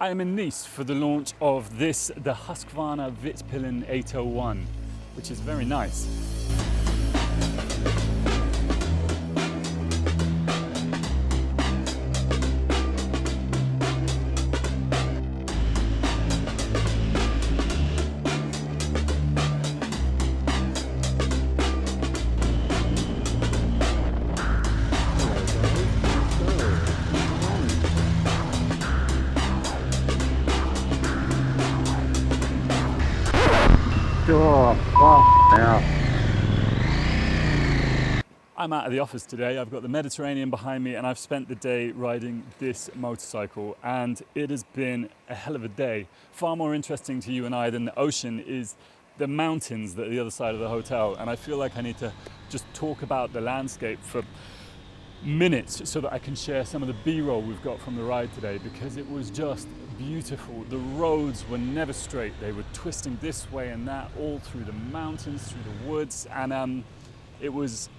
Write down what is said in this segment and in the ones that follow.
I am in Nice for the launch of the Husqvarna Vitpilen 801, which is very nice. I'm out of the office today. I've got the Mediterranean behind me and I've spent the day riding this motorcycle, and it has been a hell of a day. Far more interesting to you and I than the ocean is the mountains that are the other side of the hotel, and I feel like I need to just talk about the landscape for minutes so that I can share some of the B-roll we've got from the ride today, because it was just beautiful. The roads were never straight. They were twisting this way and that, all through the mountains, through the woods, and it was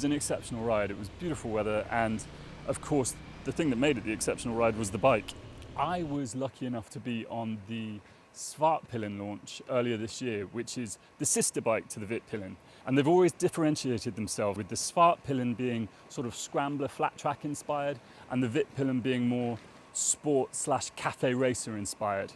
an exceptional ride. It was beautiful weather, and of course the thing that made it the exceptional ride was the bike. I was lucky enough to be on the Svartpilen launch earlier this year, which is the sister bike to the Vitpilen. And they've always differentiated themselves, with the Svartpilen being sort of scrambler flat track inspired and the Vitpilen being more sport/cafe racer inspired.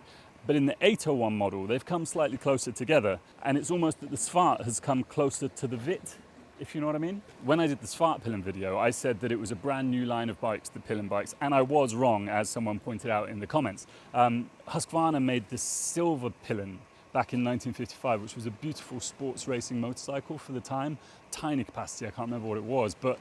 But in the 801 model, they've come slightly closer together, and it's almost that the Svart has come closer to the Vit, if you know what I mean. When I did the Svartpilen video, I said that it was a brand new line of bikes, the Pilen bikes, and I was wrong, as someone pointed out in the comments. Husqvarna made the silver Pilen back in 1955, which was a beautiful sports racing motorcycle for the time. Tiny capacity, I can't remember what it was, but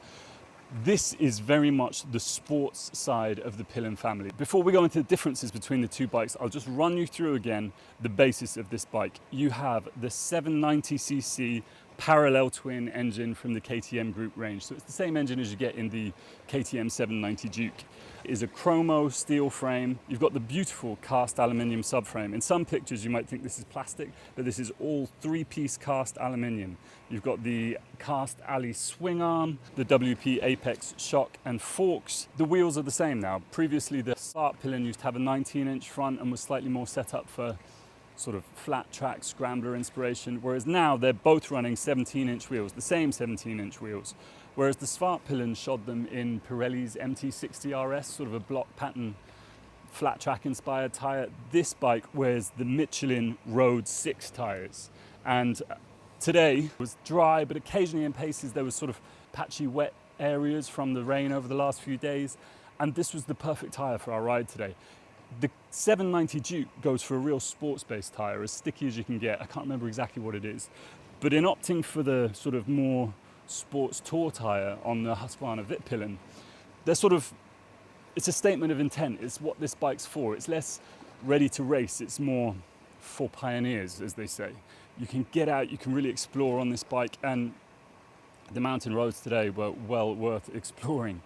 this is very much the sports side of the Pilen family. Before we go into the differences between the two bikes, I'll just run you through again the basis of this bike. You have the 790cc parallel twin engine from the KTM group range. So it's the same engine as you get in the KTM 790 Duke. It is a chromo steel frame. You've got the beautiful cast aluminium subframe. In some pictures you might think this is plastic, but this is all three-piece cast aluminium. You've got the cast alley swing arm, the WP Apex shock and forks. The wheels are the same now. Previously the Svartpilen used to have a 19-inch front and was slightly more set up for sort of flat track scrambler inspiration, whereas now they're both running 17-inch wheels, the same 17-inch wheels. Whereas the Svartpilen shod them in Pirelli's MT60 RS, sort of a block pattern flat track inspired tyre. This bike wears the Michelin Road 6 tyres, and today was dry, but occasionally in places there was sort of patchy wet areas from the rain over the last few days, and this was the perfect tyre for our ride today. The 790 Duke goes for a real sports-based tyre, as sticky as you can get. I can't remember exactly what it is. But in opting for the sort of more sports tour tyre on the Husqvarna Vitpilen, it's a statement of intent. It's what this bike's for. It's less ready to race. It's more for pioneers, as they say. You can get out, you can really explore on this bike, and the mountain roads today were well worth exploring.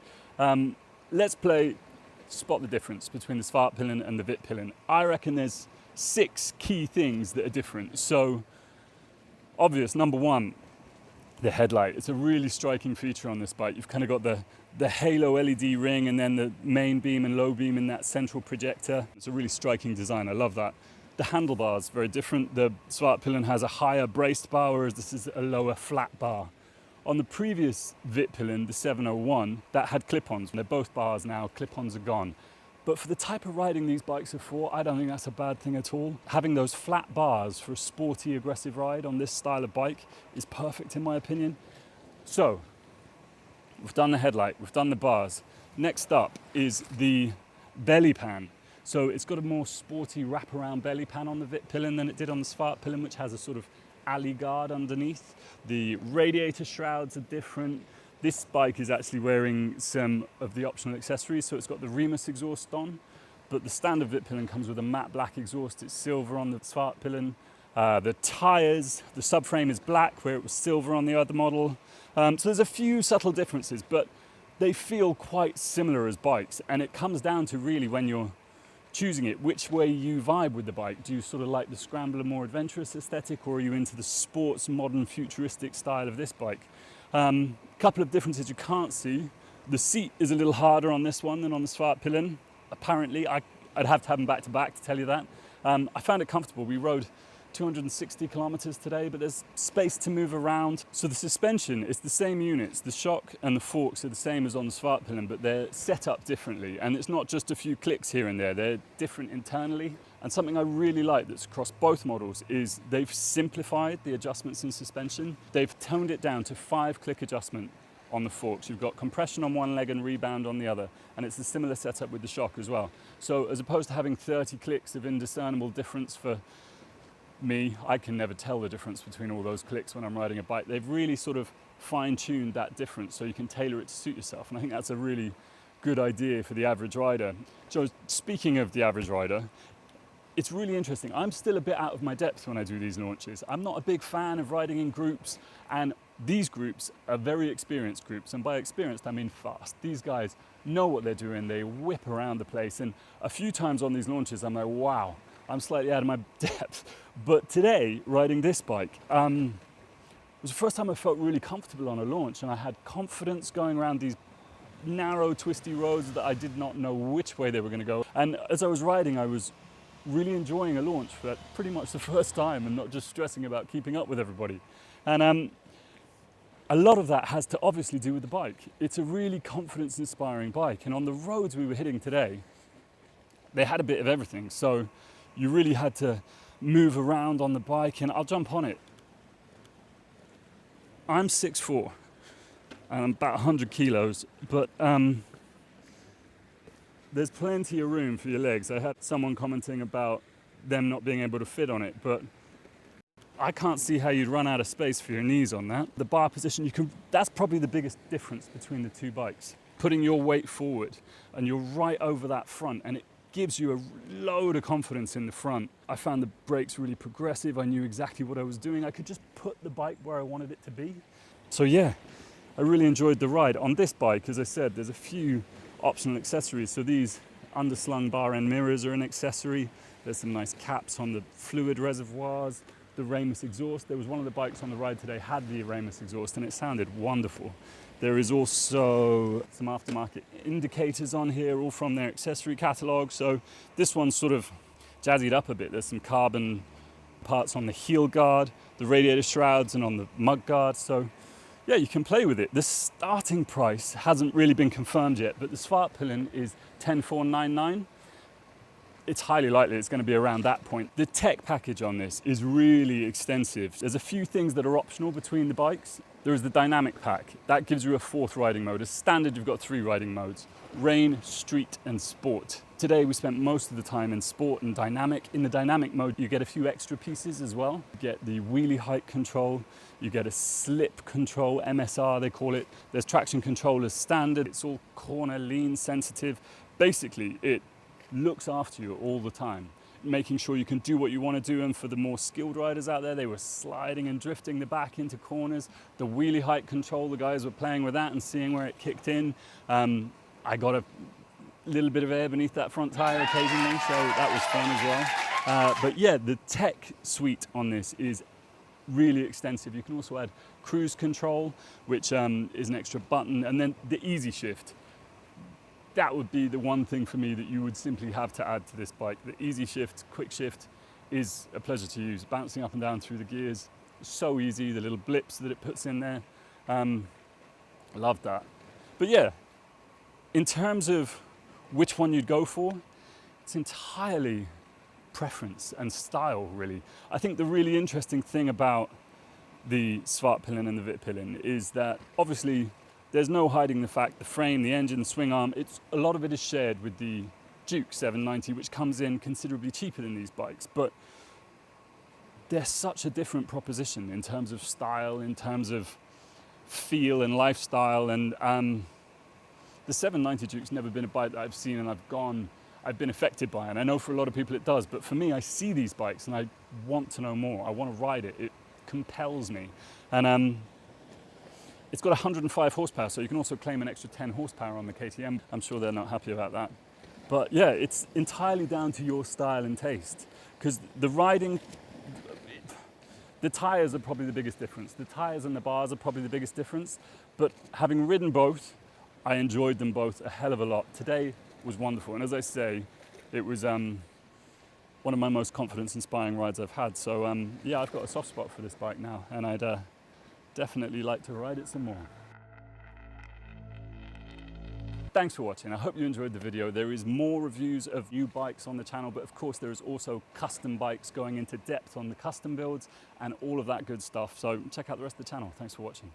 Let's play spot the difference between the Svartpilen and the Vitpilen. I reckon there's 6 key things that are different. So, obvious, number one, the headlight. It's a really striking feature on this bike. You've kind of got the halo LED ring and then the main beam and low beam in that central projector. It's a really striking design. I love that. The handlebars, very different. The Svartpilen has a higher braced bar, whereas this is a lower flat bar. On the previous Vitpilen, the 701, that had clip-ons. They're both bars now, clip-ons are gone. But for the type of riding these bikes are for, I don't think that's a bad thing at all. Having those flat bars for a sporty, aggressive ride on this style of bike is perfect in my opinion. So, we've done the headlight, we've done the bars. Next up is the belly pan. So it's got a more sporty wraparound belly pan on the Vitpilen than it did on the Svartpilen, which has a sort of alley guard underneath. The radiator shrouds are different. This bike is actually wearing some of the optional accessories, so it's got the Remus exhaust on, but the standard Vitpilen comes with a matte black exhaust. It's silver on the Svartpilen. The tyres, the subframe is black where it was silver on the other model. So there's a few subtle differences, but they feel quite similar as bikes, and it comes down to really when you're choosing it, which way you vibe with the bike. Do you sort of like the scrambler, more adventurous aesthetic, or are you into the sports, modern, futuristic style of this bike? Couple of differences you can't see. The seat is a little harder on this one than on the Svartpilen. Apparently, I I'd have to have them back to back to tell you that. I found it comfortable. We rode 260 kilometers today, but there's space to move around. So the suspension is the same units. The shock and the forks are the same as on the Svartpilen, but they're set up differently. And it's not just a few clicks here and there, they're different internally. And something I really like that's across both models is they've simplified the adjustments in suspension. They've toned it down to 5-click adjustment on the forks. You've got compression on one leg and rebound on the other. And it's a similar setup with the shock as well. So as opposed to having 30 clicks of indiscernible difference for me, I can never tell the difference between all those clicks when I'm riding a bike. They've really sort of fine-tuned that difference so you can tailor it to suit yourself. And I think that's a really good idea for the average rider. So speaking of the average rider, it's really interesting. I'm still a bit out of my depth when I do these launches. I'm not a big fan of riding in groups, and these groups are very experienced groups. And by experienced, I mean fast. These guys know what they're doing. They whip around the place. And a few times on these launches, I'm like, wow, I'm slightly out of my depth. But today, riding this bike, was the first time I felt really comfortable on a launch, and I had confidence going around these narrow, twisty roads that I did not know which way they were going to go. And as I was riding, I was really enjoying a launch for pretty much the first time and not just stressing about keeping up with everybody. And a lot of that has to obviously do with the bike. It's a really confidence-inspiring bike. And on the roads we were hitting today, they had a bit of everything. So you really had to move around on the bike, and I'll jump on it. I'm 6'4", and I'm about 100 kilos, but there's plenty of room for your legs. I had someone commenting about them not being able to fit on it, but I can't see how you'd run out of space for your knees on that. The bar position, that's probably the biggest difference between the two bikes. Putting your weight forward, and you're right over that front, and it gives you a load of confidence in the front. I found the brakes really progressive. I knew exactly what I was doing. I could just put the bike where I wanted it to be. So yeah, I really enjoyed the ride. On this bike, as I said, there's a few optional accessories. So these underslung bar end mirrors are an accessory. There's some nice caps on the fluid reservoirs. The Ramus exhaust. There was one of the bikes on the ride today had the Ramus exhaust, and it sounded wonderful. There is also some aftermarket indicators on here, all from their accessory catalogue. So this one's sort of jazzied up a bit. There's some carbon parts on the heel guard, the radiator shrouds, and on the mud guard. So yeah, you can play with it. The starting price hasn't really been confirmed yet, but the Svartpilen is 10,499. It's highly likely it's going to be around that point. The tech package on this is really extensive. There's a few things that are optional between the bikes. There is the dynamic pack. That gives you a 4th riding mode. As standard, you've got 3 riding modes: rain, street, and sport. Today, we spent most of the time in sport and dynamic. In the dynamic mode, you get a few extra pieces as well. You get the wheelie height control. You get a slip control, MSR they call it. There's traction control as standard. It's all corner lean sensitive. Basically, it looks after you all the time, making sure you can do what you want to do. And for the more skilled riders out there, they were sliding and drifting the back into corners. The wheelie height control, the guys were playing with that and seeing where it kicked in. I got a little bit of air beneath that front tire occasionally, so that was fun as well. But yeah, the tech suite on this is really extensive. You can also add cruise control, which is an extra button, and then the easy shift. That would be the one thing for me that you would simply have to add to this bike. The easy shift, quick shift is a pleasure to use. Bouncing up and down through the gears, so easy. The little blips that it puts in there, love that. But yeah, in terms of which one you'd go for, it's entirely preference and style, really. I think the really interesting thing about the Svartpilen and the Vitpilen is that obviously there's no hiding the fact the frame, the engine, the swing arm, a lot of it is shared with the Duke 790, which comes in considerably cheaper than these bikes. But they're such a different proposition in terms of style, in terms of feel and lifestyle. And the 790 Duke's never been a bike that I've seen and I've been affected by. And I know for a lot of people it does. But for me, I see these bikes and I want to know more. I want to ride it. It compels me. And it's got 105 horsepower, so you can also claim an extra 10 horsepower on the KTM. I'm sure they're not happy about that. But yeah, it's entirely down to your style and taste. Because the riding, the tires are probably the biggest difference. The tires and the bars are probably the biggest difference. But having ridden both, I enjoyed them both a hell of a lot. Today was wonderful. And as I say, it was one of my most confidence-inspiring rides I've had. So yeah, I've got a soft spot for this bike now, and I'd definitely like to ride it some more. Thanks for watching. I hope you enjoyed the video. There is more reviews of new bikes on the channel, but of course there is also custom bikes going into depth on the custom builds and all of that good stuff. So check out the rest of the channel. Thanks for watching.